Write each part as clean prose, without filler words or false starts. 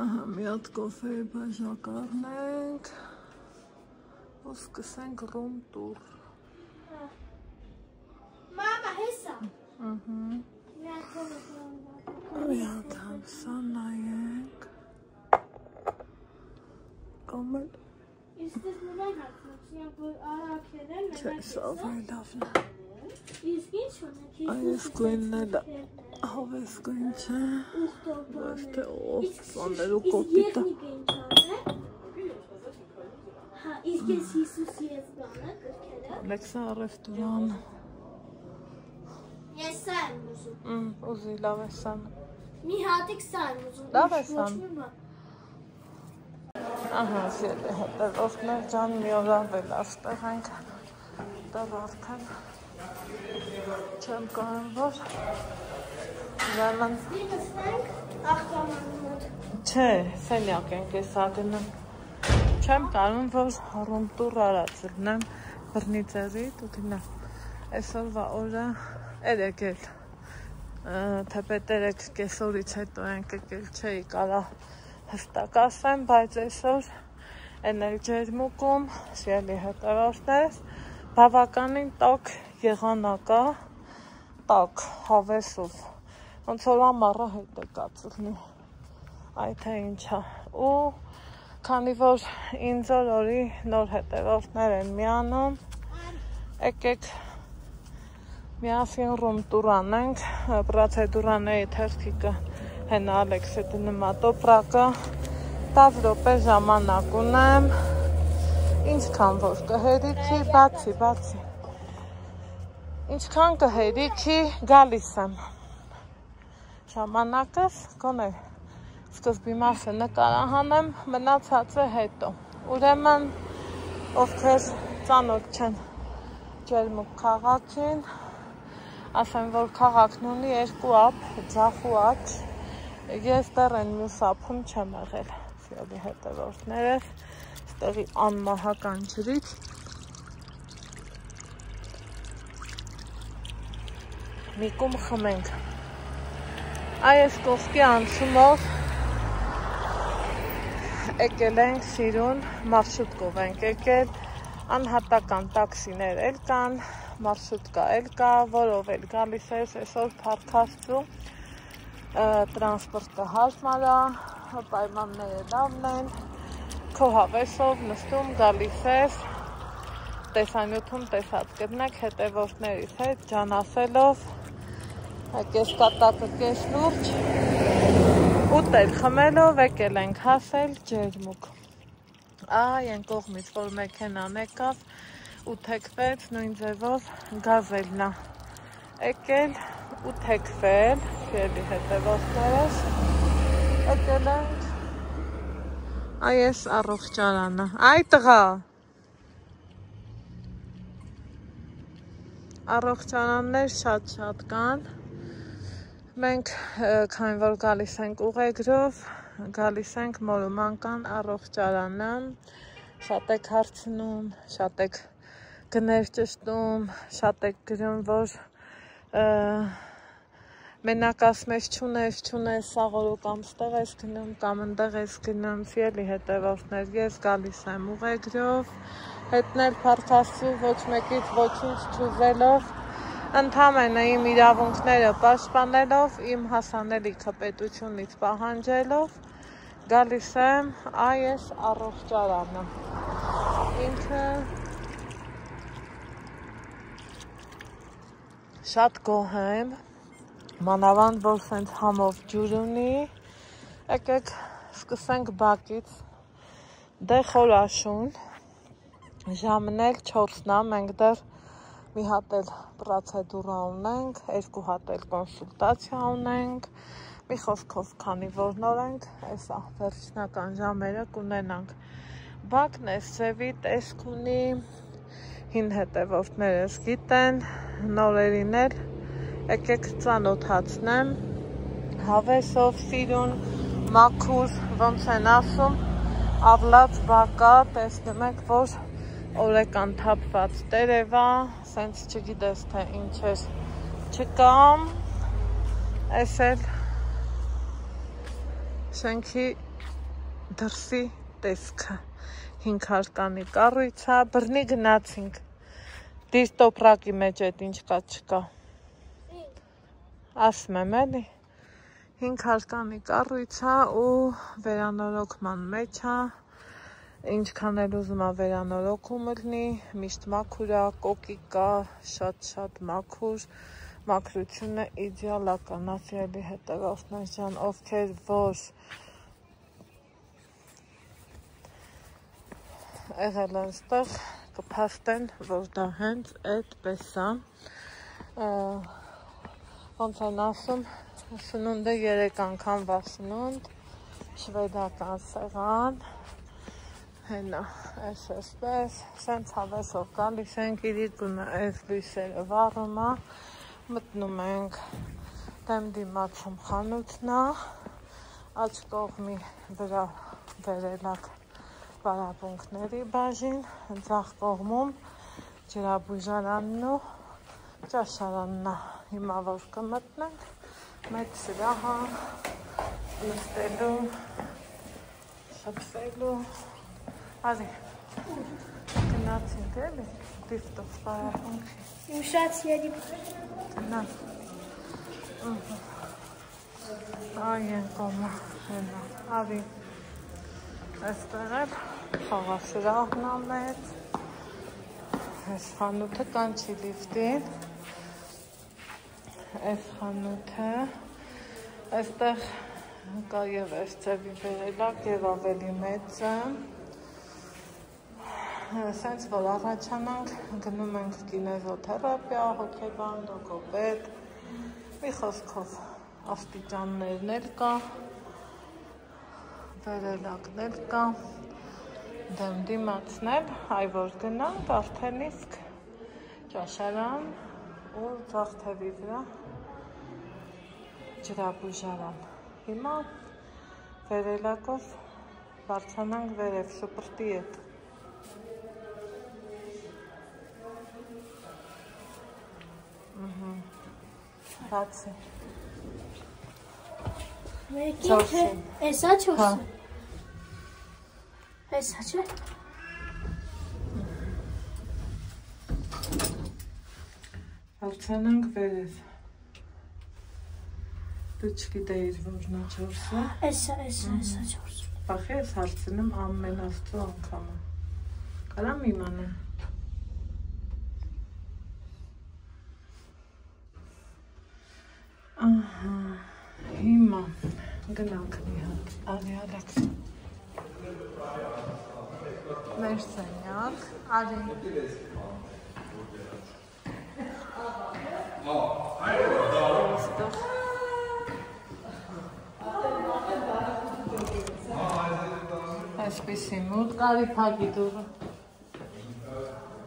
մի հատ կոֆեի բաժակ առնենք ու սկսենք ռում տուր։ Մամա, հեսա։ Մի հատ համսա նայենք։ Կամ էլ Իսկ դες նվայն հացնոց, որ արաքեր են, չէ, սա վայ լավն է։ Իսկ ինչ ունեք, Այս գույնն էլ հավես գույն չէ։ Ոչ թե սաներու կոպիտը։ Հա, իսկ ես Հիսուսի ես բանը, գրքերը։ Ալեքսա ռեստորան։ Ես սա եմ ուզում։ Ուզի լավ է սան։ Մի հատիկ սա եմ ուզում։ Լավ է սան։ Ահա, սիրելի հետևորդներ ջան, մի օր ավել աստեղ ենք, դեռ արդեն չեմ կարում, որ ուրեմն Դիրգստենք աղկամանի մոտ։ չէ, սենյակ ենք ես ագնում, չեմ կարում, որ ռում տուր արած ելնեմ բրնի ձերիտ ու դինա, այսօրվա օրը էր եկել, թեպետ երեկ կեսօրից հետո ենք եկել չէի կարա հստակ ասեմ, բայց այսօր էնել ջերմուկում, սիրելի հետևորդներ, բավականին տաք եղանակա, տաք հավեսով, ոնց որ ամառը հետ է կացլնի, այդ է ինչա, ու քանի որ ինձ օրի նոր հետևորդներ են միանում, եկեք միասին ռում տուր անենք, պրոցեդուրաների թերթիկը հենա Ալեքսը դնմատոպրակը 10 րոպե ժամանակ ունեմ, ինչքան որ կհերիքի, բացի, ինչքան կհերիքի գալիս եմ, ժամանակս կոնե սկզբի մասը նկարահանեմ, մնացածը հետո, ուրեմն ովքեր ծանոթ չեն ջերմուկ քաղաքին, ասեմ, որ քաղաքն ունի երկու ափ, ձախ ու աջ, ես դեռ են մյուս ափում չեմ եղել, սիրելի հետևորդներս, ստեղի անմահական ջրից, մի կում խմենք, այս կողքի անցումով եկել ենք սիրուն, մարշրուտկով ենք եկել, անհատական տաքսիներ էլ կան, մարշրուտկա էլ կա, որով էլ գալիս ես այսօր փառքաստու, տրանսպորտը հարմար է, պայմանները լավն են, քո հավեսով նստում գալիս ես, տեսանյութում տեսած կդնեք հետևորդներիս հետ, ջան ասելով, կես կատակը կես լուրջ, ուտել խմելով եկել ենք հասել ջերմուկ, այն կողմից, որ մեքենան եկավ, ու թեքվեց նույն ձևով գազելնա, եկել ու թեքվել, սիրելի հետևորդներս, եկել ենք, այս առողջարանը, այ տղա, առողջարաններ շատ կան, մենք քանի որ գալիս ենք ուղեգրով, գալիս ենք Մորոմանական առողջարանը, շատ եք հարցնում, շատ եք գներ ճշտում, շատ եք գրում, որ մենակ ասմես չունես սաղորու կամ ստեղ ես գնում, կամ ընդեղ ես գնում, սիրելի հետևորդներ, ես գալիս եմ ուղեգրով, հետնել փառքաստու ոչ մեկից ոչինչ չուզելով, ընդամենը իմ իրավունքները պաշտպանելով, իմ հասանելիքը պետությունից պահանջելով, գալիս եմ այս առողջարանը, ինքը շատ գոհ եմ, մանավանդ, որ սենց համով ջուր ունի, եկեք սկսենք բակից, դե խորաշուն, ժամն էլ 4-ն է, մենք դեռ մի հատ էլ պրոցեդուրա ունենք, 2 հատ էլ կոնսուլտացիա ունենք, մի խոսքով քանի որ նոր ենք, այսա վերջնական ժամերը կունենանք, բակն էս ձևի տեսք ունի, հին հետևորդներս գիտեն, նորերին էլ եկեք ծանոթացնեմ, հավեսով սիրուն, մաքուր, ոնց են ասում, ավլած բակա, տեսնում եք, որ օրեկան թափված տերևա, սենց չգիտես թե ինչ էր չկամ, այս էլ շենքի դրսի տեսքը 5 հարկանի կառույց է, բռնի գնացինք դից տոպրակի մեջ էդ ինչ կա չկա, ասում եմ էլի, 5 հարկանի կառույց է ու վերանորոգման մեջ է, ինչքան էլ ուզում է վերանորոգում լինի, միշտ մաքուր է, կոկիկ կա, շատ մաքուր, մաքրությունը իդեալական, ասելի հետևորդներ ջան, ովքեր որ եղել են ստեղ, կփաստեն, որ դա հենց այդպես է, ոնց են ասում, սնունդը 3 անգամ վա սնունդ, շվեդական սեղան, հենա, այսպես, սենց հավեսով գալիս ենք, իրիկունը այս լույսերը վառում է, մտնում ենք դեմ դիմացում խանութն է, աջ կողմի վրա վերելակ պարապմունքների բաժին, ձախ կողմում ջրաբույժարանն ու ճաշարանն է, հիմա որ կմտնենք, մեծ սրահը, նստելու, շփվելու, արի, գնացինք էլի, դիվտով պարապմունքի, Ուրշած երի նա, այ են կոմը, հենա, արի, այստեղ էլ խաղասրահն է մեծ, այս խանութը կանչի լիվտին, այս խանութը, այստեղ կա և այս ձևի վերելակ և ավելի մեծը, սենց որ առաջանանք, գնում ենք կինեզոթերապիա, հոգեբան, լոգոպեդ, մի խոսքով աստիճաններն էլ կա, վերելակներ կա, դեմ դիմացնել, այ որ գնանք, արդեն իսկ ճաշարան ու ձախ թևի վրա ջրաբույժարան, հիմա վերելակով բարձրանանք վերև շպրտի հետ, բացի, Մեկի էսա չորսը, էսա չէ, բարձրանանք վերև, դու չգիտեիր որն է չորսը, էսա չորսը, բախի ես հարցնում ամեն աստծու անգամը, կարամ իմանեմ, հիմա գնանք մի հատ, արի ալեքս, մեր սենյակ, արի, այսպիսի մուտ, կարի պագի դուրը,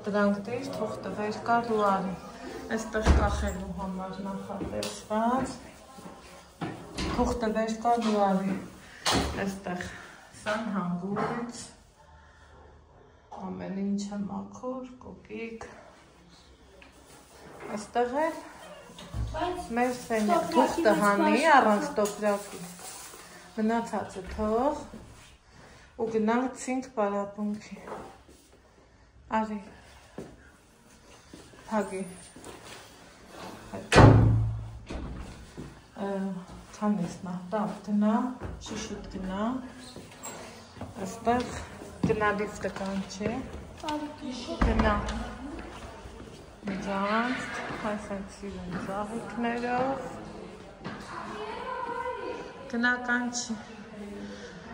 դրանք դիր, թուղթը վեր կար ու արի, այստեղ կախելու համար նախատեսված, թուղթը վեր կար ու արի, այստեղ սան հանգույց, ամեն ինչը մաքուր, կոկիկ, այստեղ էլ մեր սենյակ թուղթը հանի առանց տոպրակի, մնացածը թող ու գնացինք պարապմունքի, արի, փագի, հետո քանես նահտավ գնա, շշուտ գնա, այստեղ գնա լիֆտը կանչի, գնա միջանցք, այսենց սիրուն ծաղիքներով, գնա կանչի,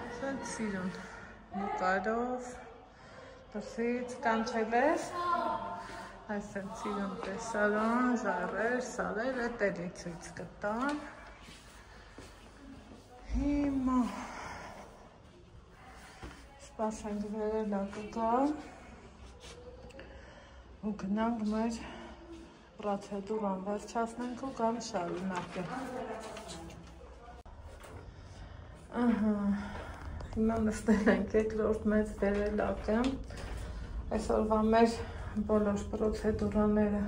այսենց սիրուն նկարով, դրսից կանչել ես, այսենց սիրուն տեսարան, ժայռեր, սարեր, էտ էլի ցույց կտան, հիմա սպասենք վերելակը գա ու գնանք մեր պրոցեդուրան վերջացնենք ու կամ շարունակենք, հիմա նստել ենք երկրորդ մեծ վերելակը, այսօրվա մեր բոլոր պրոցեդուրաները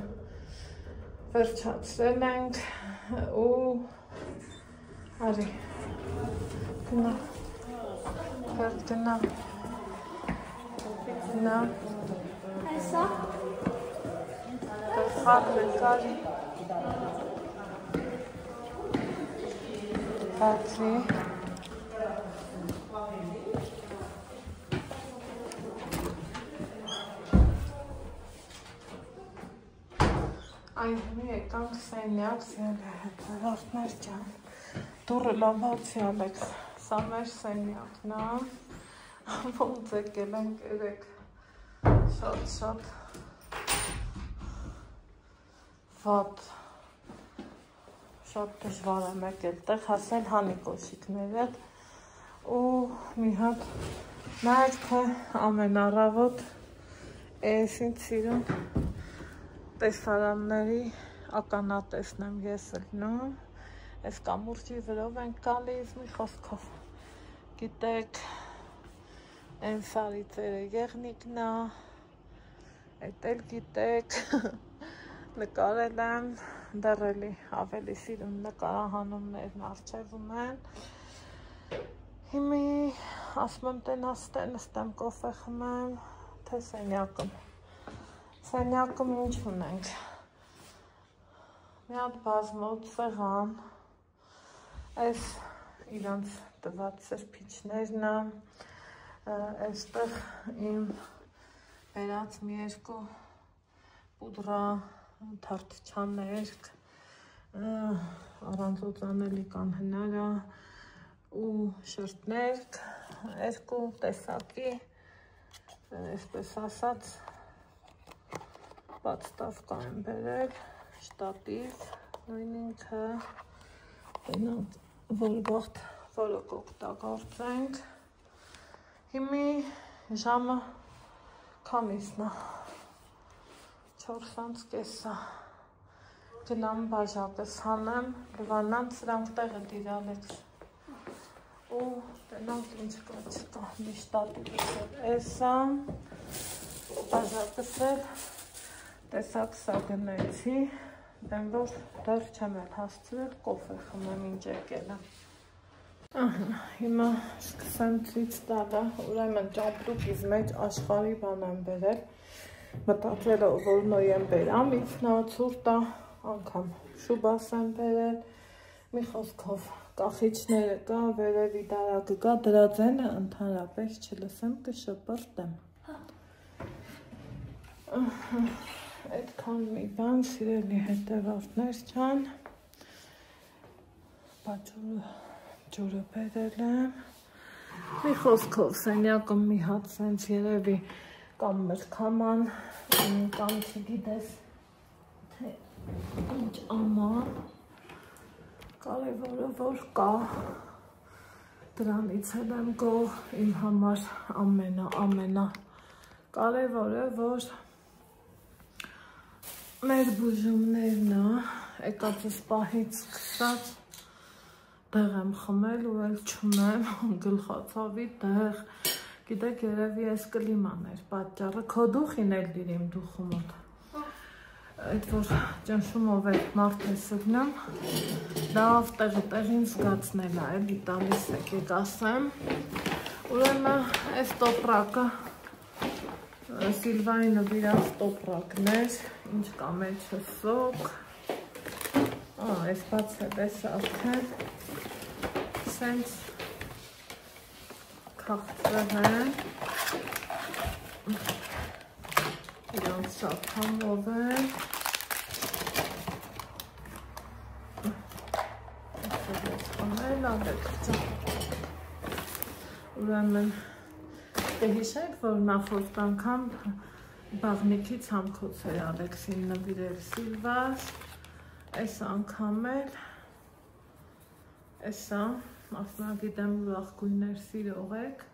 վերջացրել ենք ու արի, գնա, Գնա։ Գնա։ Այսա։ Խաղն է կարի։ Բացի։ Այն հունի եկանք սենյակ սյալը հետարարդներ ճան։ Դուրը լավացի ալեքս, սա մեր սենյակն է, ոնց եկել ենք երեք շատ վատ, շատ դժվար եմ եկել տեղ հասել հանի կոշիկները ու մի հատ նայեք թե ամեն առավոտ ես ինձ սիրուն տեսարանների ականատեսն եմ ես ելնում, ես կամուրջի վրով ենք գալիս մի խոսքով, գիտեք, են սարիցերը եղնիկն է, էդ էլ գիտեք, նկարել եմ, դեռ էլի ավելի սիրուն նկարահանումներն առջևում են, հիմի ասում եմ տենաստեն նստեմ կոֆե խմեմ, թե սենյակում, սենյակում ինչ ունենք, մի հատ բազմոտ սեղան, այս իրանց տված սրբիչներն է, այստեղ իմ բերած մի երկու պուդրա թարթչաներ, առանց օծանելի կանհնարա ու շրտներ, երկու տեսակի, այսպես ասած, բաց տավկա եմ բերել, շտատիվ, նույն ինքը, բենանք, որ բաղթ որոք օգտագործենք, հիմի ժամը քանիսն է, 4:30, գնամ բաժակս հանեմ, լվանան սրանք տեղը դիրալեքս, ու տենանք ինչ կա չկա, մի շտատիվս էլ էսա, բաժակս էլ, տեսակ սա գնեցի, դեմ որ դեռ չեմ էլ հասցրել կոֆե խմեմ ինչ եկել եմ։ Հիմա սկսեմ ցույց տալը, ուրեմն ճամպրուկից մեջ աշխարհի բան եմ բերել, մտածել որ նոյեմբեր ամիսն է, ցուրտ է, անգամ շուբաս եմ բերել, մի խոսքով կախիչները կա, վերևի դարակը կա, դրա ձենը ընդհանրապես չլսեմ, կշպրտեմ։ Այդքան մի բան, սիրելի հետևորդներ ջան, ջուրը բերել եմ, մի խոսքով սենյակը մի հատ սենց երևի կամ մրգաման, կամ չգիտես թե ինչ աման, կարևորը որ կա, դրանից էլ եմ գող իմ համար ամենա կարևորը որ մեր բուժումներն է, եկածս պահից սկսած դեղ եմ խմել ու էլ չունեմ գլխացավի դեղ, գիտեք երևի ես կլիման էր պատճառը, քո դուխին էլ դիր իմ դուխու մոտ, այդ որ ճնշումով էլ մարդ է սգնում, լավ տեղին զգացնել է, էլի տալիս եկեք ասեմ, ուրեմն այս տոպրակը Սիլվայի նվիրած տոպրակներ, ինչ կա մեջը սոկ, այս բացել ես արդեն, սենց քաղցրել են, իրանց շապանով են, ես խմել ալեք ճան, ուրեմն Դե հիշեք, որ նախորդ անգամ բաղնիքից համքոց էր Ալեքսին նվիրել Սիլվաս, այս անգամ էլ, էսա, ասնագիտեմ ուրախ գույներ սիրող եք,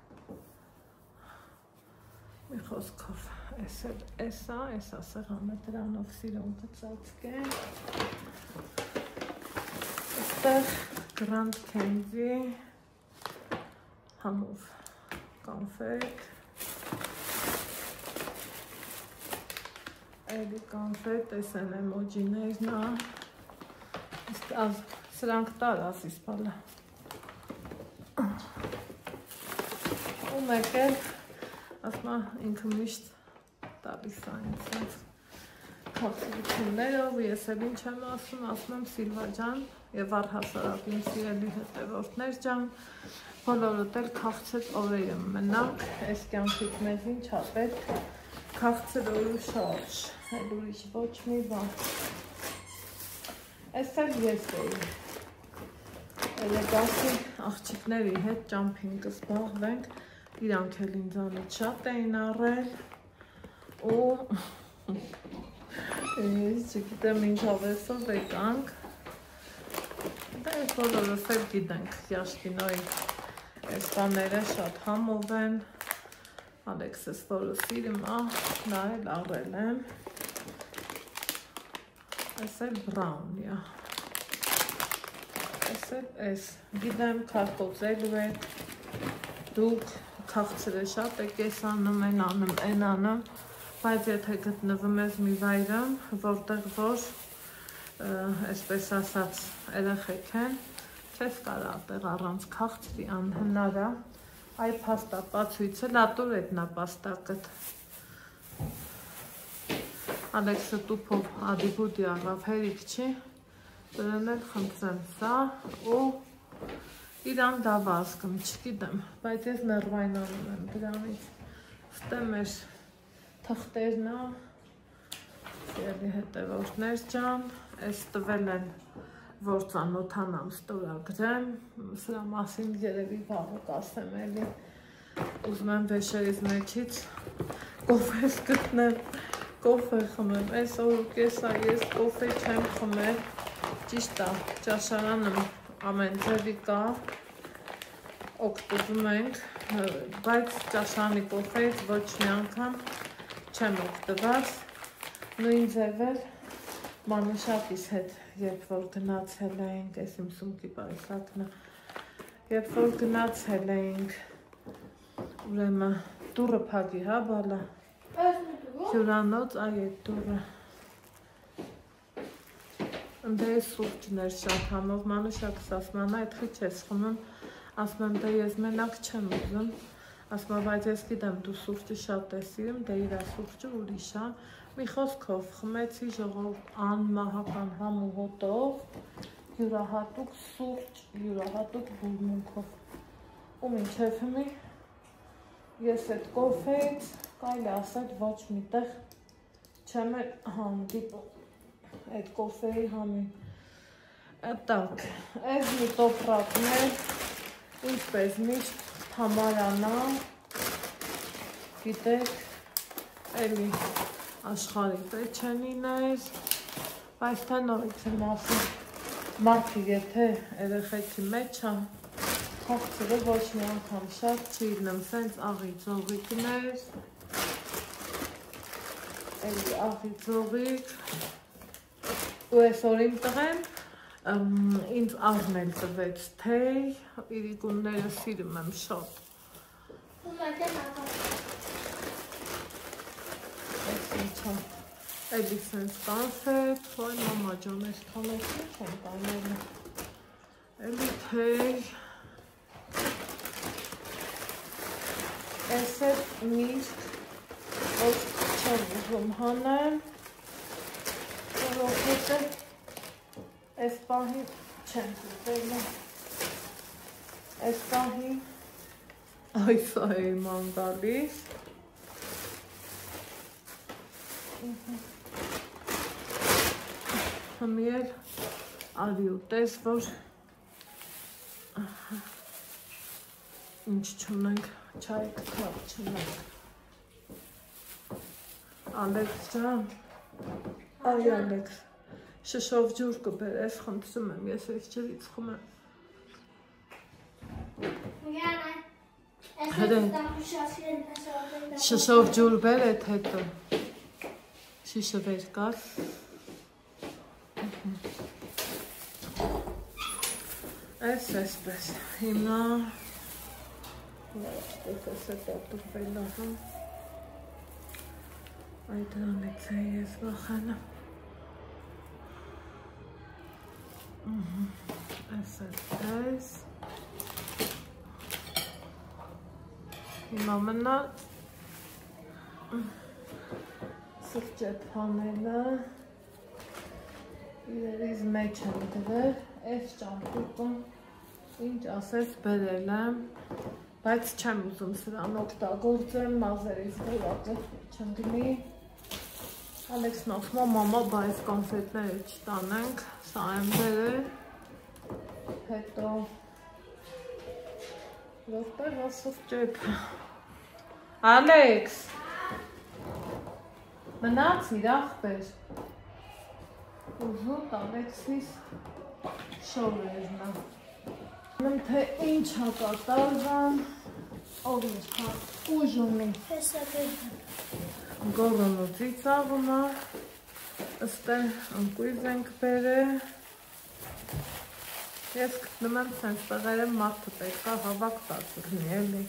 մի խոսքով, էսա սեղանը դրանով սիրուն կծածկեն, այստեղ Grand Candy համով Confet, էլի confet, տեսեն էմոջիներն է, սրանք տար ասիս պալը, ու մեկ էլ ասմա ինքը միշտ տալիս է ինձ քաղցրություններով, ես էլ ինչ եմ ասում եմ Սիլվա ջան եւ առհասարակ իմ սիրելի հետևորդներ ջան, բոլորդ էլ քաղցր օրերը մնանք, այս կյանքից մեզ ինչ ա պետք, քաղցր օր ու շարժ, այլ ուրիշ ոչ մի բան։ Այս էլ ես էի Էլեգասի աղջիկների հետ ճամփինգ զբաղվենք, իրանք էլ ինձանից շատ էին առել ու չգիտեմ ինչ ավեսով եկանք, դա ես բոլորս էլ գիտենք, Յաշկինոյի այս բաները շատ համով են, Ալեքսես որը սիրում ա, նա էլ առել եմ, այս էլ բրաունի ա, այս էլ ես գիտեմ քարկոծելու եք, դուք քաղցրը շատ եք ես անում, են անում, են անում, բայց եթե գտնվում ես մի վայրում, որտեղ որ, այսպես ասած, երեխեք են, չես կարա տեղ առանց քաղցրի անհնարա, այ փաստապացույցը լատուր էտ նապաստակըտ։ Ալեքսը տուփով ադիբուդի աղավ հերիք չի, դրեն էլ խնդրեմ սա ու իրան դավազկում, չգիտեմ, բայց ես ներվայնանում եմ դրանից, ստեմ էր թղթերնա, սիրելի հետևորդներ ջան, այս տվել են, որ ծանոթանամ ստորագրեմ, սրա մասին երևի վաղը կասեմ էլի, ուզում եմ վեշերից մեջից կոֆես գտնեմ, կոֆե խմեմ, այս օր ու կեսա ես կոֆե չեմ խմել, ճիշտ է, ճաշարանım ամեն ձևի կա, օգտվում ենք, բայց ճաշարանի կոֆեից ոչ մի անգամ չեմ օգտված, նույն ձև էլ Մանուշակիս հետ, երբ որ գնացել էինք, ես իմ սումքի պայսակն է, երբ որ գնացել էինք, ուրեմն դուրը փագի, հա բալա, հյուրանոց, այ այդ դուրը, ընդ է սուրճներ շատ համով, Մանուշակս ասում անա, այդ խիչ ես խմում, ասում եմ, դե ես մենակ չեմ ուզում, ասում եմ, բայց ես գիտեմ, դու սուրճը շատ ես սիրում, դե իրա սուրճը ուրիշ է, մի խոսքով խմեցի ժողովուրդ անմահական համ ու հոտով, յուրահատուկ սուրճ, յուրահատուկ բուրմունքով, ու մինչև հիմի ես այդ կոֆեից կարելի ասել ոչ մի տեղ չեմ հանդիպում այդ կոֆեի համին, так, այս մի տոպրակներ, ինչպես միշտ Թամարանա, գիտեք, էլի աշխարհի պեչենիներ, բայց թե նորից եմ ասում, մարդը եթե երեխեքի մեջ է, քաղցրը ոչ մի անգամ շատ չի իդնեմ, սենց աղի ծողիկներ, էլի աղի ծողիկ, ու այսօր իմ տղեն ինձ առնել տվեց թեյ, իրիկունները սիրում եմ շատ։ Էլի սենց կանֆետ, ոյ մամա ջան, ես թանոսի չեմ կանելը, էլի թեյ, ես էլ միսկ, որ չեմ ուզում հանեմ, որովհետև այս պահին չեմ ուզելը, այս պահին այս է իման գալիս, Հիմի էլ արի ուտես, որ ինչ չունենք, չայ կքավ չունենք, Ալեքս ջան, այ Ալեքս, շշով ջուր կբերես, խնդրում եմ, ես այս ջրից խմեմ։ Շշով ջուր բեր էդ հետո, շիշը վեր կար, այսպես, հիմա, ես է տոտուվել ահամ, այ դրանից է ես վախանամ, այսպես, Հիմա մնա սրճեփանելը իրերից մեջ եմ դրել, այս ճամփորդը ինչ ասես բերել եմ, բայց չեմ ուզում սրան օգտագործեմ, մազերից որակը չեմ գնի։ Ալեքսն ասում է մամա, բայց կոնֆետները չտանենք, սա եմ բերել, հետո որտեղ է սրճեփը։ Ալեքս, մնացիր ախպեր։ Ուզուտ Ալեքսիս շորերն է։ Անում թե ինչ հա կատարվան, ով ինչ հա ուժ ունի։ Գորոնը ծիծաղում է, ըստե ընկույզ ենք բերել։ Ես գտնում եմ սենց տղերը մարդը պետք է հավաք տածուրնի էլի։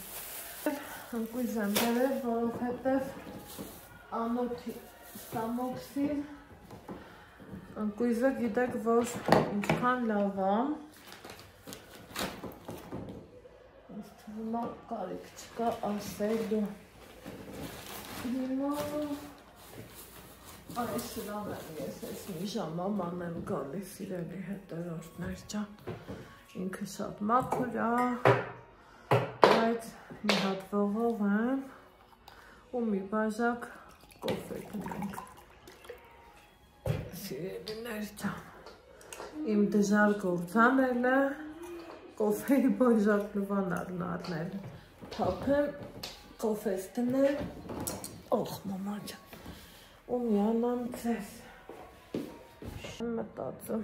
Ընկույզ եմ բերել, որովհետև անոթի ստամոքսին ընկույզը գիտեք, որ ինչքան լավ է, հիմա կարիք չկա ասելու։ Հիմա այս սրան եմ ես ես մի ժամաման եմ գալիս իրելի հետերորդներ ջան, ինքը շատ մաքուր է, բայց մի հատ ողով եմ ու մի բաժակ կոֆե գնենք։ Սիրելիներ ջան, իմ դժար գործանել է կոֆեի բաժակ նվանարն առնել, թափեմ, կոֆես դնել, օխ մամա ջան, ու միանամ ձեզ, շեմ մտածում,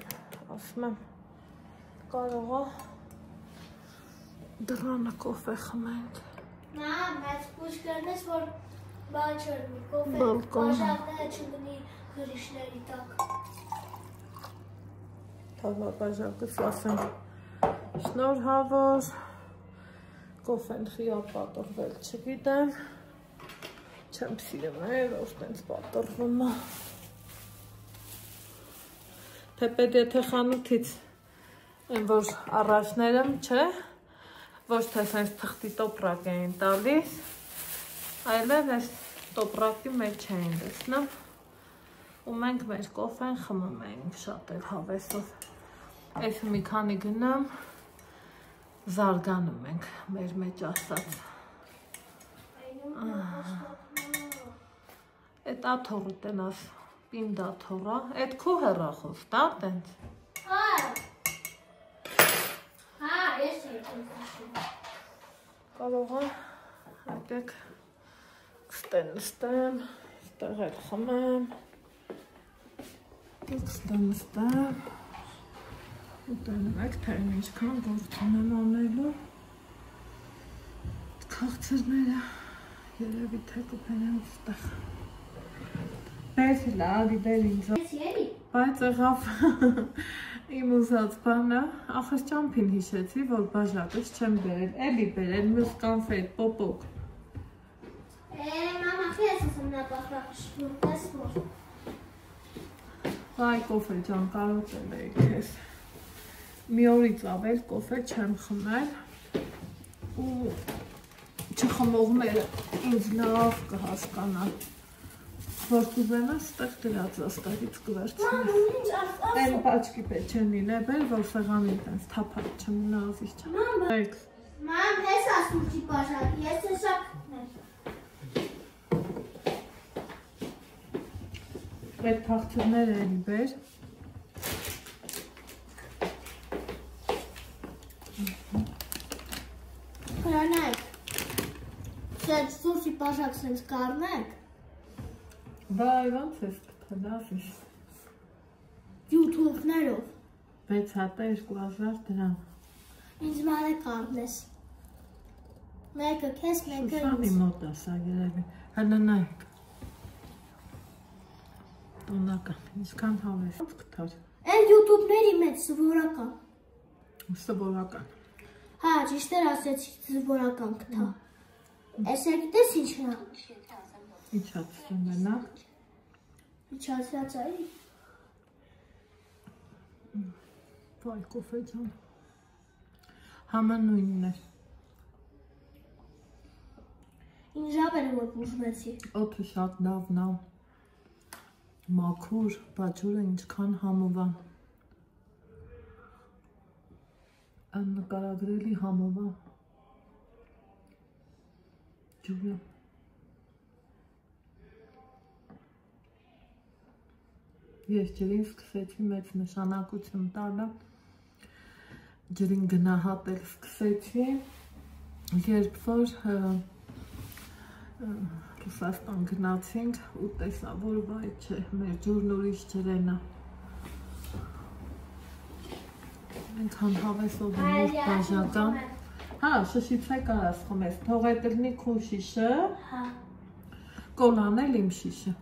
ասում եմ, կարող է դրանը կոֆե խմենք։ Մամ, բայց կուշ կրնես, որ բան չրնի, կոֆե, բաժակները չգնի գրիշների տակ։ Թավա բաժակս ասենք, շնորհավոր, կոֆեն խիա պատրվել չգիտեմ, չեմ սիրում որ տենց պատրվում է։ Թեպետ եթե խանութից են որ առաջներում չէ, ոչ թե սենց թղթի տոպրակ էին տալիս, այլև այս տոպրակի մեջ էին դեսնում, ու մենք մեր կոֆեն խմում էինք շատ էլ հավեսով։ Այս մի քանի գնամ, զարգանում ենք մեր մեջ ասած։ Էտ աթողը տենաս պինդ աթողա, էտ քո հեռախոս, դա տենց։ Հա, ես եմ քաշում։ Կարող է, այդեք կստեն նստեմ, ստեղ էլ խմեմ, կստեն նստեմ, ուտենում եք, թե ինչքան գործում եմ անելու, քաղցրները երևի թե կուպենեմ ստեղ։ Բես լավի բեր ինձ, բայց եղավ իմ ուզած բանը, ախս ճամփին հիշեցի, որ բաժակս չեմ բերել, էլի բերել, մյուս կանֆետ, պոպոկ։ Մամա, խես ասում նա պախրախշում, տես որ։ Վայ կոֆե ջան, կարոտել էի քեզ։ Մի օրից ավել կոֆե չեմ խմել ու չխմողները ինձ լավ կհասկանան, որ կուզենա ստեղ դրած աստեղից կվերցնի։ Են պաչկի պեչենին է բեր, որ սեղանին տենց թափակ չմնա ազիզ չա։ Մամ, ես ասում չի բաժակ, ես էսակ Այդ թաղցրները էլի բեր։ Հրանայք, սենց սուսի բաժակ սենց կարնեք։ Բայ, ոնց ես կթել ազիզ։ YouTube-ներով։ 6 հատը 2000 դրամ։ Ինձ մանե կարնես։ Մեկը քեզ, մեկը Սուսանի մոտ է սա երևի, հննայք։ Տոնական, ինչքան հավես կթար։ Են YouTube-ների մեջ սվորական։ Սվորական։ Հա, ճիշտեր ասեցի սվորական կթա։ Ես եկտես ինչն է։ Իջացում է նա։ Իջացած այ։ Վայ կոֆե ջան։ Համանույնն է։ ինժապ էր որ բուժվեցի։ Օդը շատ լավն է։ Մաքուր, բայց ջուրը ինչքան համով է։ Աննկարագրելի համով է։ Ջուրը։ Ես ջրին սկսեցի մեծ նշանակություն տալը, ջրին գնահատել սկսեցի, երբ որ Ռուսաստան գնացինք ու տեսա, որ վայ չէ, մեր ջուրն ուրիշ ջրեն է։ Ենքան հավեսով են ուր բաժական։ Հա, շշից է կարաս խմես, թող է տրնի քու շիշը, կոլան էլ իմ շիշը։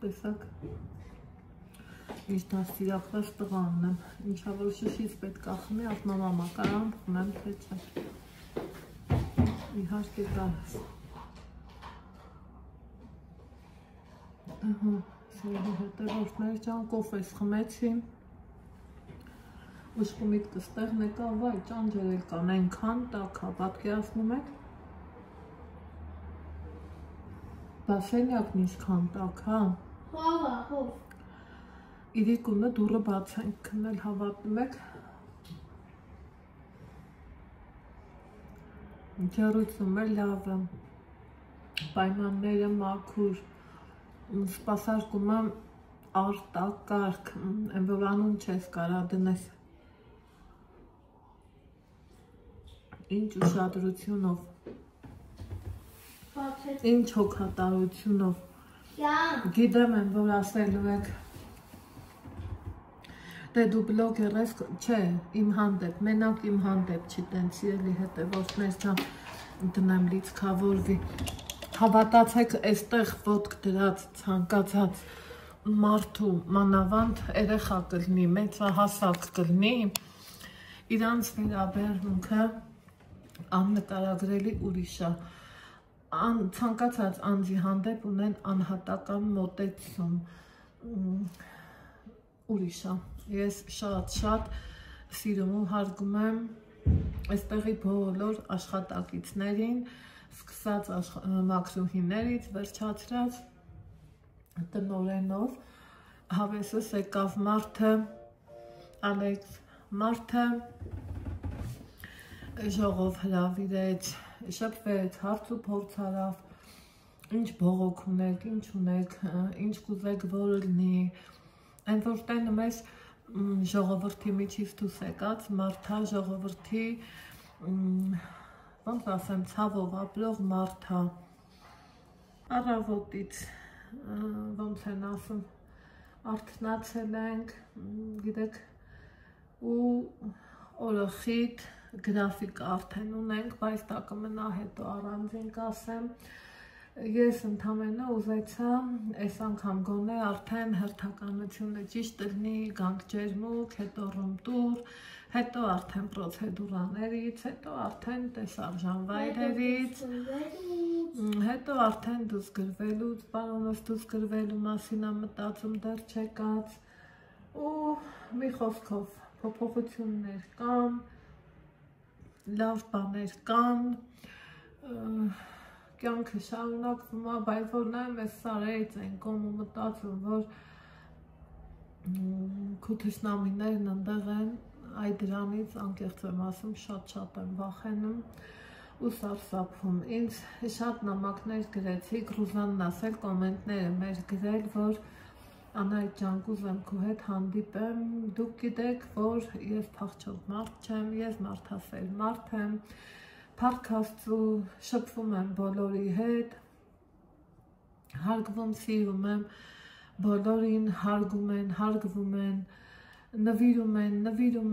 Տեսակ, միշտ աստիրակված տղանն եմ, ինչա որ շշից պետք ախմի, ասմա մամա կարամ խմեմ, թե չէ, իհարկե կարաս, սերի հետևորդներ ճան կոֆես խմեցի, ուշկու միտքս տեղն եկա, վայ ճան ջերել կան, ենքան տակա, պատկերացնում եք, բասենյակն ինչքան տակ, հա, իրիկունը դուրը բաց ենք կնել հավատնում եք, ջերույցում է լավը, պայմանները մաքուր, սպասարկումը արտակարգ, են որ անուն չես կարա դնես, ինչ ուշադրությունով, ինչ հոգատարությունով, գիտեմ են, որ ասելու եք, դե դու բլոգեր ես, չէ, իմ հանդեպ, մենակ իմ հանդեպ չի տենց սիրելի հետևորդներ չան դնեմ լիցքավորվի, հավատացեք էստեղ ոտք դրած ցանկացած մարդու մանավանդ երեխա կլինի, մեծահասակ կլինի, իրանց վերաբերմունքը աննկարագրելի ուրիշ է, ցանկացած անձի հանդեպ ունեն անհատական մոտեցում, ուրիշ է, ես շատ սիրում ու հարգում եմ այստեղի բոլոր աշխատակիցներին, սկսած մաքրուհիներից, վերջացրած տնօրենով, հավեսս եկավ մարդը, Ալեքս մարդը, ժողով հրավիրեց, շփվեց, հարց ու փորձ արավ, ինչ բողոք ունեք, ինչ ունեք, ինչ կուզեք որ լինի, այն որ տենում ես ժողովրդի միջից դուս եկած, մարդա ժողովրդի, ոնց ասեմ, ցավով ապրող մարդա, առավոտից, ոնց են ասում, արթնացել ենք, գիտեք, ու օրը խիտ, գրաֆիկ արդեն ունենք, բայց դա կմնա հետո առանձին կասեմ, ես ընդամենը ուզեցա այս անգամ գոնե արդեն հերթականությունը ճիշտ լինի, գանք ջերմուկ, հետո ռումտուր, հետո արդեն պրոցեդուրաներից, հետո արդեն տեսարժան վայրերից, հետո արդեն դուս գրվելուց, պարոնս դուս գրվելու մասին մտածում դեռ չեկած, ու մի խոսքով փոփոխություններ կան, լավ բաներ կան, կյանքը շարունակվում է, բայց որ նայում ես սարերից են կոմ ու մտածում, որ քո թշնամիներն ընդեղ են, այ դրանից անկեղծ եմ ասում, շատ եմ վախենում ու սարսափում, ինձ շատ նամակներ գրեցիք, Ռուզանն ասել կոմենտները մեր գրել, որ Անահիտ ջան, կուզեմ քո հետ հանդիպեմ, դուք գիտեք, որ ես փախչող մարդ չեմ, ես մարդասեր մարդ եմ, փառք Աստծու, շփվում եմ բոլորի հետ, հարգվում, սիրում եմ, բոլորին հարգում են, հարգվում են, նվիրում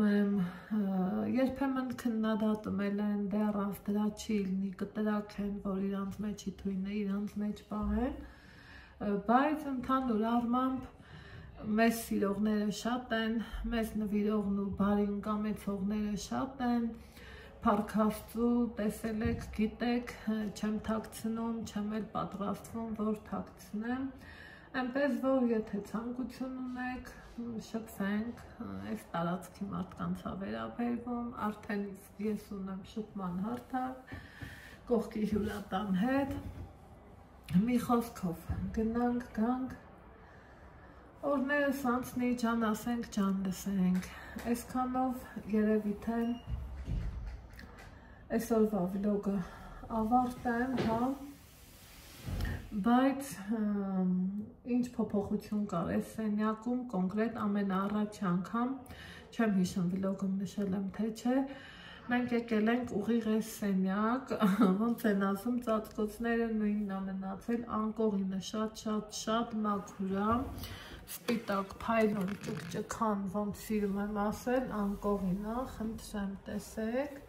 եմ, երբեմն քննադատում են, դե առանց դրա չի լինի, կտրակ են, որ իրանց մեջի թույնը իրանց մեջ պահեն, բայց ընդհանուր առմամբ մեզ սիրողները շատ են, մեզ նվիրողն ու բարին կամեցողները շատ են, փառք Աստծու, տեսել եք, գիտեք, չեմ թաքցնում, չեմ էլ պատրաստվում, որ թաքցնեմ, այնպես որ եթե ցանկություն ունեք, շփվենք, այս տարածքի մարդկանց ա վերաբերվում, արդեն ես ունեմ շփման հարթակ, կողքի հյուրատան հետ, մի խոսքով գնանք, գանք, օրներս անցնի, ջան ասենք, ջան լսենք, այսքանով երևի թե այսօրվա վլոգը ավարտեմ, հա, բայց ինչ փոփոխություն կար այս սենյակում, կոնկրետ ամենաառաջի անգամ, չեմ հիշում վլոգում նշել եմ թե չէ, մենք եկել ենք ուղիղ այս սենյակ, ոնց են ասում, ծածկոցները նույնն ա մնացել, անկողինը շատ մաքուր ա, սպիտակ փայլուն ճուկճքան, ոնց սիրում եմ ասել, անկողինը, խնդրեմ տեսեք,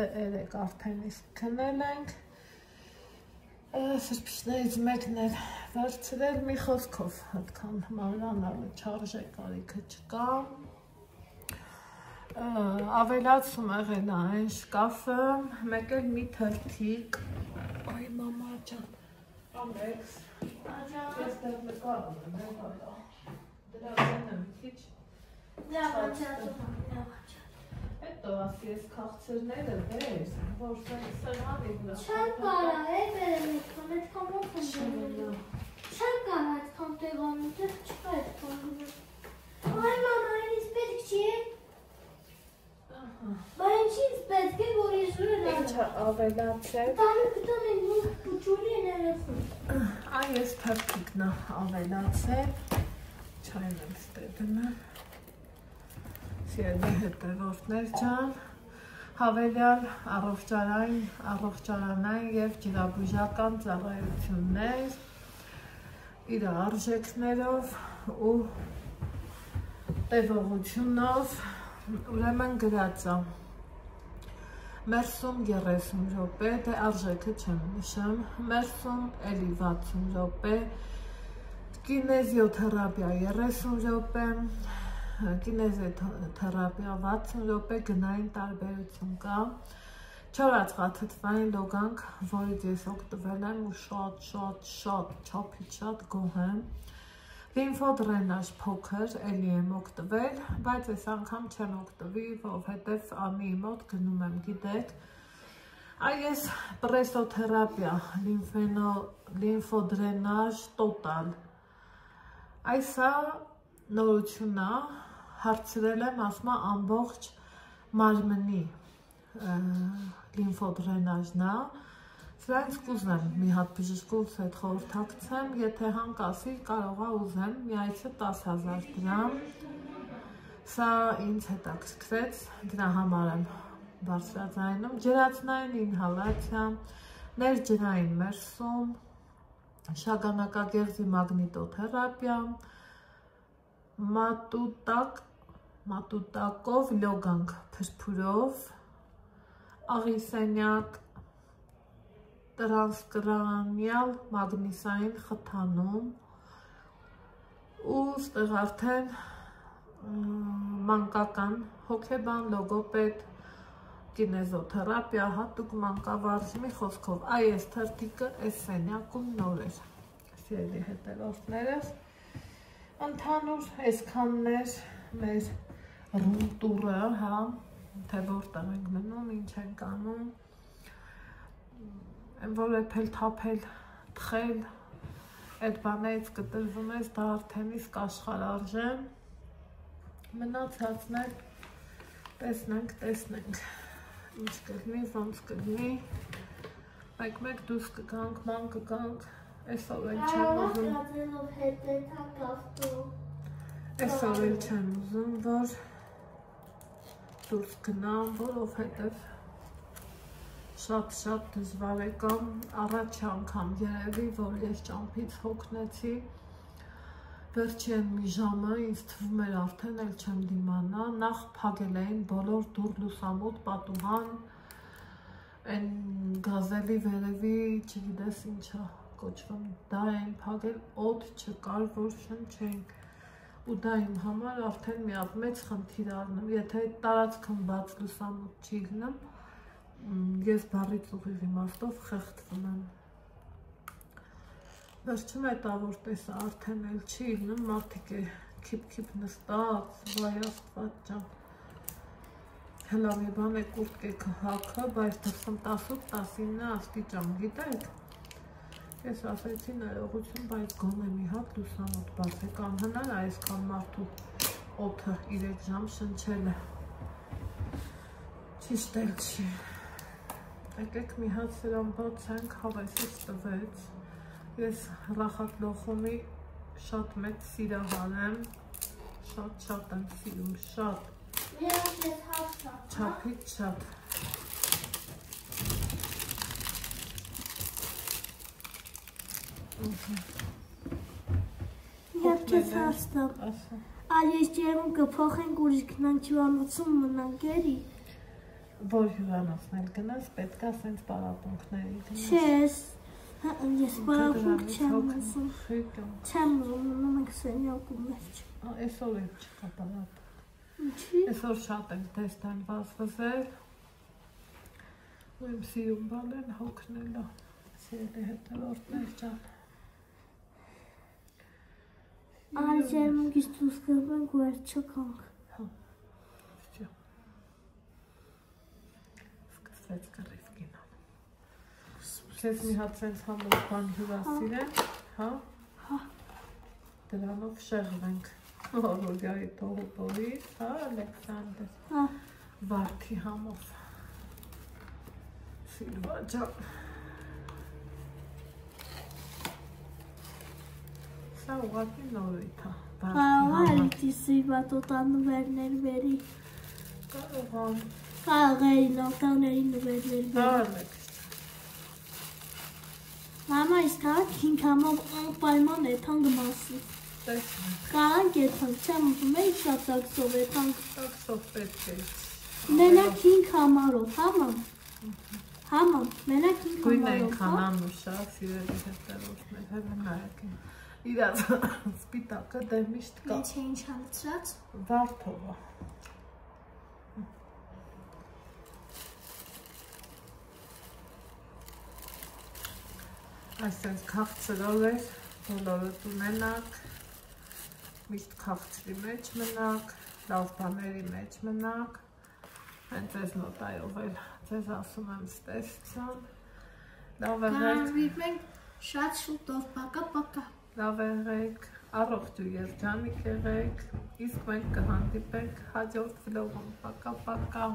դե երեք արդեն իսկ քնել ենք, սրբիչներից մեկն էր վերցրել, մի խոսքով այդքան մանրանալու չարժե կարիքը չկա, ավելացում եղել է այն շկաֆը, մեկ էլ մի թրթիկ, այ մամա ջան, ամեքս, ես դեռ նկարում եմ, դրա բանը մի քիչ հետո ասի ես քաղցրները բեր, որ սեղանի վրա չեմ կարա, այդքան ոնց եմ դնում, չեմ կարա այդքան տեղանում, դեղ չկա այդքան գնում, այ մամա, ինձ պետք չի է, բա ինչ ինձ պետք է, որ ես ուր եմ ինչ ավելացել, գտան են նույն պուչուլի են երեսում, այ ես թրթիկն ավելացել, չայն եմ ստեդնը, սիրելի հետևորդներ ջան, հավելյալ առողջարանային և ջրաբուժական ծառայություններ իր արժեքներով ու տևողությունով ուրեմն գրած է մերսում 30 րոպե, դե արժեքը չեմ նշեմ, մերսում էլի 60 րոպե, կինեզիոթերապիա 30 րոպե, կինեզիոթերապիա 60 րոպե, գնային տարբերություն կա, չորացղաթթվային լոգանք, որից ես օգտվել եմ ու շատ չափից շատ գոհ եմ, լիմֆոդրենաժ փոքր, էլի եմ օգտվել, բայց այս անգամ չեմ օգտվի, որովհետև ամիի մոտ գնում եմ, գիտեք, այս պրեսոթերապիա, լիմֆոդրենաժ տոտալ, այսա նորությունն է, հարցրել եմ, ասում է ամբողջ մարմնի լիմֆոդրենաժն է, սրանց կուզեմ մի հատ բժշկուց հետ խորհրդակցեմ, եթե հանկասի կարող է ուզեմ, մի այցը 10,000 դրամ, սա ինձ հետաքրքրեց, դրա համար եմ բարձրաձայնում, ջրածնային ինհալացիա, ներջրային մերսում, շագանակագեղձի մագնիտոթերապիա, մատուտակով լոգանք փրփուրով, աղիսենյակ, տրանսկրանիալ մագնիսային խթանում ու ստեղ արդեն մանկական հոգեբան, լոգոպեդ, կինեզոթերապիա, հատուկ մանկավարժ, մի խոսքով, այս թրթիկը այս սենյակում նոր էր, սիրելի հետևորդներս, ընդհանուր այսքանն էր մեր ռումտուրը, հա, թե որտեղ ենք մնում, ինչ ենք անում, որ էփել, թափել, թխել, այդ բաներից կտրվում ես, դա արդեն իսկ աշխարհարժե, մնացածն էլ տեսնենք, ինչ կլինի, ոնց կլինի, մեկ դուրս կգանք, ման կգանք, այսօր էլ չեմ ուզում, որ դուրս գնամ, որովհետև շատ դժվար է կամ առաջի անգամ երևի, որ ես ճամփից հոգնեցի, վերջին մի ժամը ինձ թվում էր արդեն էլ չեմ դիմանա, նախ փակել էին բոլոր դուռ լուսամուտ պատուհան, այն գազելի վերևի, չգիտես ինչա կոչվում, դա էին փակել, օդ չկար, որ շնչենք, ու դա իմ համար արդեն մի հատ մեծ խնդիր առնում, եթե այդ տարածքում բաց լուսամուտ չի լինում, ես բառից ուղիղ իմաստով խեղդվում եմ։ Վերջում հետավոր տեսա արդեն էլ չի լինում, մարդիկ է քիփ նստած, վայ աստված ջան։ Հələ մի բան է կուրտկեքը հագը, բայց դրսում 18-19 աստիճան, գիտեք։ Ես ասեցի ներողություն, բայց գոնե մի հատ լուսամուտ բացեք, անհնար է այսքան մարդու օդը 3 ժամ շնչելը։ Ճիշտ էլ չի։ Եկեք մի հատ սրան բացենք, հավեսից տվեց։ Ես Ռախատ Լոխումի շատ մեծ սիրահար եմ, շատ եմ սիրում, շատ։ Չափից չափ։ Եվ կեզ հաստապ։ Ալ ես ջերում կփոխենք ուրիշ գնանք հյուրանոցում մնանք էրի։ Որ հյուրանոցն էլ գնաս, պետք է սենց պարապունքների գնաս։ Չես, ես պարապունք չեմ ասում։ Չեմ ուզում, մնում ենք սենյակում մեջ։ Այսօր էլ չկա պարապունք։ Ինչի։ Այսօր շատ ենք տեստան վազվզել, ու իմ սիրում բան են հոգնելա, սիրելի հետևորդներ ջան։ Ալ ջերմուկից դուրս գնանք ու այդ չկանք։ Վստյո։ Սկսվեց կռիվ կինան։ Ես մի հատ սենց համոտ բան հյուրասիրեմ, հա։ Դրանով շեղվենք։ Օրոգյայի տողուպորից, հա, Ալեքսանդր, վարդի համով, Սիլվա ջան, սա ուղղակի նորույթ է, Ալիքի Սիլվա տոտան նվերներ վերի, կարող էի նոտաների նվերներ վերի, Մամա իսկ հարակ 5 համով անպայման էթանք մասի, Կարանք եթանք, չեմ ուզում էի շատ տաքսով էթանք։ Տաքսով պետք է։ Մենակ 5 համարով, համամ։ Համամ, մենակ 5 համարով, Գույն ենք անանուշա, սիրելի հետևորդներ, հետը նայեք են։ Իրաց սպիտակը դե միշտ կա։ Ինչ է ինչ հալցրած։ Վարդովը։ Այսպես քաղցրով էր, բոլորդ ունենակ, միշտ քաղցրի մեջ մնակ, լավ բաների մեջ մնակ, հենց ես նոտայով էլ ձեզ ասում եմ ստեսցան, լավ եղեք, մենք շատ շուտով, պակա, լավ եղեք, առողջ ու երջանիկ եղեք, իսկ մենք կհանդիպենք հաջորդ վլոգում, պակա։